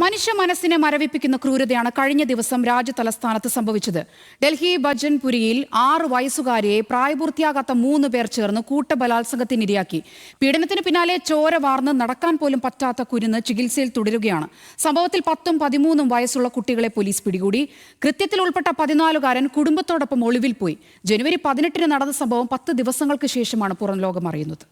മനുഷ്യ മനസ്സിനെ മരവിപ്പിക്കുന്ന ക്രൂരതയാണ് കഴിഞ്ഞ ദിവസം രാജ്യതലസ്ഥാനത്ത് സംഭവിച്ചത്. ഡൽഹി ഭജൻപുരിയിൽ 6 വയസ്സുകാരിയെ പ്രായപൂർത്തിയാകാത്ത 3 പേർ ചേർന്ന് കൂട്ടബലാത്സംഗത്തിനിരയാക്കി. പീഡനത്തിന് പിന്നാലെ ചോര വാർന്ന് നടക്കാൻ പോലും പറ്റാത്ത കുരുന്ന് ചികിത്സയിൽ തുടരുകയാണ്. സംഭവത്തിൽ 10ഉം 13ഉം വയസ്സുള്ള കുട്ടികളെ പോലീസ് പിടികൂടി. കൃത്യത്തിൽ ഉൾപ്പെട്ട 14കാരൻ കുടുംബത്തോടൊപ്പം ഒളിവിൽ പോയി. ജനുവരി 18-ന് നടന്ന സംഭവം 10 ദിവസങ്ങൾക്ക് ശേഷമാണ് പുറം ലോകം അറിയുന്നത്.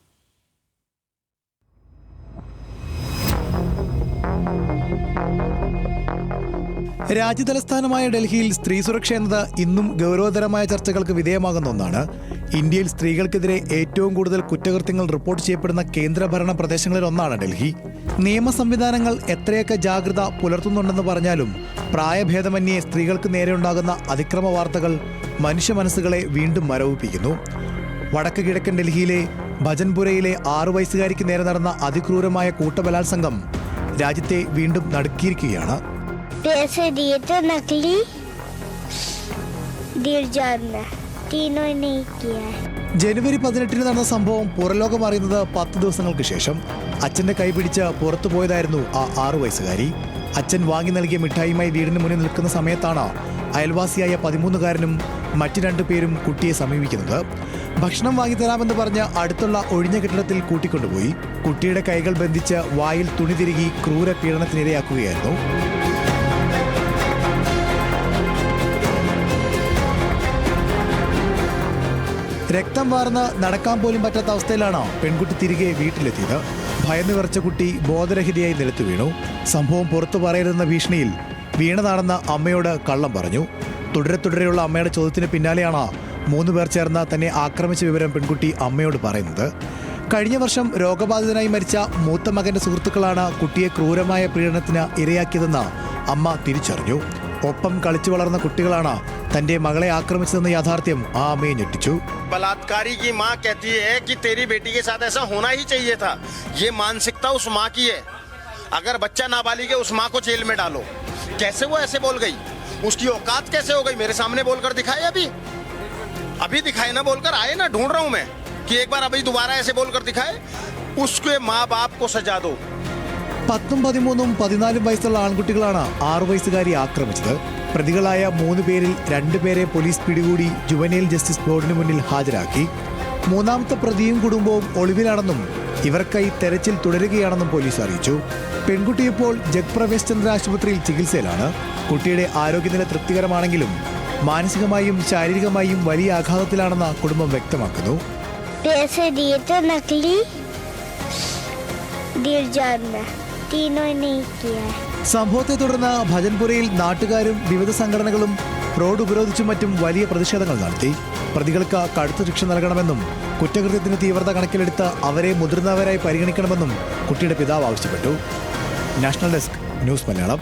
രാജ്യതലസ്ഥാനമായ ഡൽഹിയിൽ സ്ത്രീ സുരക്ഷ എന്നത് ഇന്നും ഗൗരവതരമായ ചർച്ചകൾക്ക് വിധേയമാകുന്ന ഒന്നാണ്. ഇന്ത്യയിൽ സ്ത്രീകൾക്കെതിരെ ഏറ്റവും കൂടുതൽ കുറ്റകൃത്യങ്ങൾ റിപ്പോർട്ട് ചെയ്യപ്പെടുന്ന കേന്ദ്രഭരണ പ്രദേശങ്ങളിൽ ഒന്നാണ് ഡൽഹി. നിയമ സംവിധാനങ്ങൾ എത്രയൊക്കെ ജാഗ്രത പുലർത്തുന്നുണ്ടെന്ന് പറഞ്ഞാലും പ്രായഭേദമന്യേ സ്ത്രീകൾക്ക് നേരെയുണ്ടാകുന്ന അതിക്രമ വാർത്തകൾ മനുഷ്യ മനസ്സുകളെ വീണ്ടും മരവിപ്പിക്കുന്നു. വടക്ക് കിഴക്കൻ ഡൽഹിയിലെ ഭജൻപുരയിലെ 6 വയസ്സുകാരിക്ക് നേരെ നടന്ന അതിക്രൂരമായ കൂട്ടബലാത്സംഗം രാജ്യത്തെ വീണ്ടും നടുക്കിയിരിക്കുകയാണ്. पैसे दिए तो नकली तीनों नहीं किया है. ജനുവരി 18-ന് നടന്ന സംഭവം പുറലോകം അറിയുന്നത് 10 ദിവസങ്ങൾക്ക് ശേഷം. അച്ഛന്റെ കൈ പിടിച്ച് പുറത്തു പോയതായിരുന്നു ആ 6 വയസ്സുകാരി. അച്ഛൻ വാങ്ങി നൽകിയ മിഠായിയുമായി വീടിന് മുന്നിൽ നിൽക്കുന്ന സമയത്താണ് അയൽവാസിയായ 13കാരനും മറ്റു 2 പേരും കുട്ടിയെ സമീപിക്കുന്നത്. ഭക്ഷണം വാങ്ങിത്തരാമെന്ന് പറഞ്ഞ് അടുത്തുള്ള ഒഴിഞ്ഞ കെട്ടിടത്തിൽ കൂട്ടിക്കൊണ്ടുപോയി. കുട്ടിയുടെ കൈകൾ ബന്ധിച്ച് വായിൽ തുണി തിരുകി ക്രൂര പീഡനത്തിനിരയാക്കുകയായിരുന്നു. രക്തം വാർന്ന് നടക്കാൻ പോലും പറ്റാത്ത അവസ്ഥയിലാണ് പെൺകുട്ടി തിരികെ വീട്ടിലെത്തിയത്. ഭയന്ന് വിറച്ച കുട്ടി ബോധരഹിതയായി നിലത്തു വീണു. സംഭവം പുറത്തു പറയരുതെന്ന ഭീഷണിയിൽ വീണതാണെന്ന് അമ്മയോട് കള്ളം പറഞ്ഞു. തുടരെയുള്ള അമ്മയുടെ ചോദ്യത്തിന് പിന്നാലെയാണ് 3 പേർ ചേർന്ന് തന്നെ ആക്രമിച്ച വിവരം പെൺകുട്ടി അമ്മയോട് പറയുന്നത്. കഴിഞ്ഞ വർഷം രോഗബാധിതനായി മരിച്ച മൂത്ത മകന്റെ സുഹൃത്തുക്കളാണ് കുട്ടിയെ ക്രൂരമായ പീഡനത്തിന് ഇരയാക്കിയതെന്ന് അമ്മ തിരിച്ചറിഞ്ഞു. ഒപ്പം കളിച്ചു വളർന്ന കുട്ടികളാണ് തന്റെ മകളെ ആക്രമിച്ചതെന്ന യാഥാർത്ഥ്യം ആ അമ്മയെ ഞെട്ടിച്ചു. बलात्कारी की मां कहती है कि तेरी बेटी के साथ ऐसा होना ही चाहिए था. ये मानसिकता उस मां की है. अगर बच्चा नाबालिग है उस मां को जेल में डालो. कैसे वो ऐसे बोल गई? उसकी औकात कैसे हो गई? मेरे सामने बोलकर दिखाए. अभी दिखाए ना, बोलकर आए ना. ढूंढ रहा हूं मैं कि एक बार अभी दोबारा ऐसे बोलकर दिखाए. उसके माँ बाप को सजा दो. 10ഉം 13ഉം 14ഉം വയസ്സുള്ള ആൺകുട്ടികളാണ് 6 വയസ്സുകാരി ആക്രമിച്ചത്. പ്രതികളായ 3 പേരിൽ 2 പേരെ പോലീസ് പിടികൂടി ജുവനൈൽ ജസ്റ്റിസ് ബോർഡിന് മുന്നിൽ ഹാജരാക്കി. 3ാമത്തെ പ്രതിയും കുടുംബവും ഒളിവിലാണെന്നും ഇവർക്കായി തെരച്ചിൽ തുടരുകയാണെന്നും പോലീസ് അറിയിച്ചു. പെൺകുട്ടി ഇപ്പോൾ ജഗ്പ്രവേശ് ചന്ദ്ര ആശുപത്രിയിൽ ചികിത്സയിലാണ്. കുട്ടിയുടെ ആരോഗ്യനില തൃപ്തികരമാണെങ്കിലും മാനസികമായും ശാരീരികമായും വലിയ ആഘാതത്തിലാണെന്ന് കുടുംബം വ്യക്തമാക്കുന്നു. സംഭവത്തെ തുടർന്ന് ഭജൻപുരയിൽ നാട്ടുകാരും വിവിധ സംഘടനകളും റോഡ് ഉപരോധിച്ചും മറ്റും വലിയ പ്രതിഷേധങ്ങൾ നടത്തി. പ്രതികൾക്ക് കടുത്ത ശിക്ഷ നൽകണമെന്നും കുറ്റകൃത്യത്തിന് തീവ്രത കണക്കിലെടുത്ത് അവരെ മുതിർന്നവരായി പരിഗണിക്കണമെന്നും കുട്ടിയുടെ പിതാവ് ആവശ്യപ്പെട്ടു. National desk, news Malayalam.